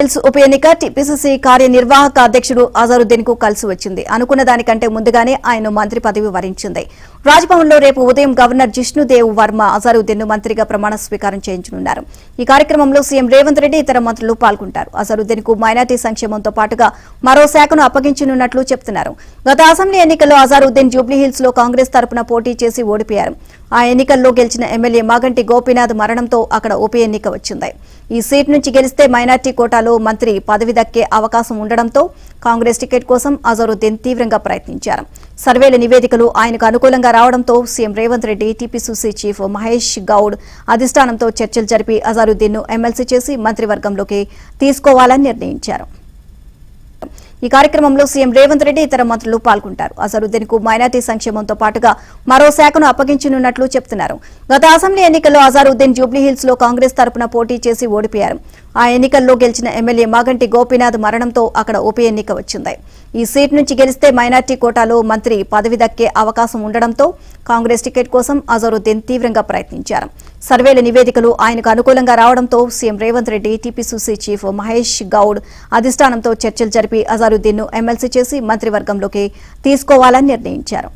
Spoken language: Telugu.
ఉప ఎన్నిక టీపీసీసీ కార్యనిర్వాహక అధ్యక్షుడు అజరుద్దీన్ కు కలిసి వచ్చింది. అనుకున్న దానికంటే ముందుగానే ఆయన మంత్రి పదవి వరించింది. రాజ్భవన్ లో రేపు ఉదయం గవర్నర్ జిష్ణుదేవ్ వర్మ అజరుద్దీన్ ను మంత్రిగా ప్రమాణ స్వీకారం చేయించనున్నారు. ఈ కార్యక్రమంలో సీఎం రేవంత్ రెడ్డి ఇతర మంత్రులు పాల్గొంటారు. అజరుద్దీన్ కు మైనార్టీ సంక్షేమంతో పాటుగా మరో శాఖను అప్పగించనున్నట్లు చెబుతున్నారు. గత అసెంబ్లీ ఎన్నికల్లో అజరుద్దీన్ జూబ్లీహిల్స్ లో కాంగ్రెస్ తరపున పోటీ చేసి ఓడిపోయారు. ఆ ఎన్నికల్లో గెలిచిన ఎమ్మెల్యే మాగంటి గోపీనాథ్ మరణంతో అక్కడ ఉప ఎన్నిక వచ్చింది. ఈ సీట్ నుంచి గెలిస్తే మైనార్టీ కోటాలో మంత్రి పదవి దక్కే అవకాశం ఉండడంతో కాంగ్రెస్ టికెట్ కోసం అజరుద్దీన్ తీవ్రంగా ప్రయత్నించారు. సర్వేల నివేదికలు ఆయనకు అనుకూలంగా రావడంతో CM Revanth Reddy TPCC chief Mahesh Goud అధిష్టానంతో చర్చలు జరిపి అజరుద్దీన్ ను ఎమ్మెల్సీ చేసి మంత్రివర్గంలోకి తీసుకోవాలని నిర్ణయించారు. ఈ కార్యక్రమంలో సీఎం రేవంత్ రెడ్డి ఇతర మంత్రులు పాల్గొంటారు. అజరుద్దీన్ కు మైనార్టీ సంక్షేమంతో పాటుగా మరో శాఖను అప్పగించనున్నట్లు చెబుతున్నారు. గత అసెంబ్లీ ఎన్నికల్లో అజరుద్దీన్ జూబ్లీహిల్స్ లో కాంగ్రెస్ తరపున పోటీ చేసి ఓడిపోయారు. ఆ ఎన్నికల్లో గెలిచిన ఎమ్మెల్యే మాగంటి గోపీనాథ్ మరణంతో అక్కడ ఉప ఎన్నిక వచ్చింది. ఈ సీట్ నుంచి గెలిస్తే మైనార్టీ కోటాలో మంత్రి పదవి దక్కే అవకాశం ఉండడంతో కాంగ్రెస్ టికెట్ కోసం అజరుద్దీన్ తీవ్రంగా ప్రయత్నించారు. సర్వేల నివేదికలు ఆయనకు అనుకూలంగా రావడంతో CM Revanth Reddy TPCC chief Mahesh Goud అధిష్టానంతో చర్చలు జరిపి అజరుద్దీన్ ను ఎమ్మెల్సీ చేసి మంత్రివర్గంలోకి తీసుకోవాలని నిర్ణయించారు.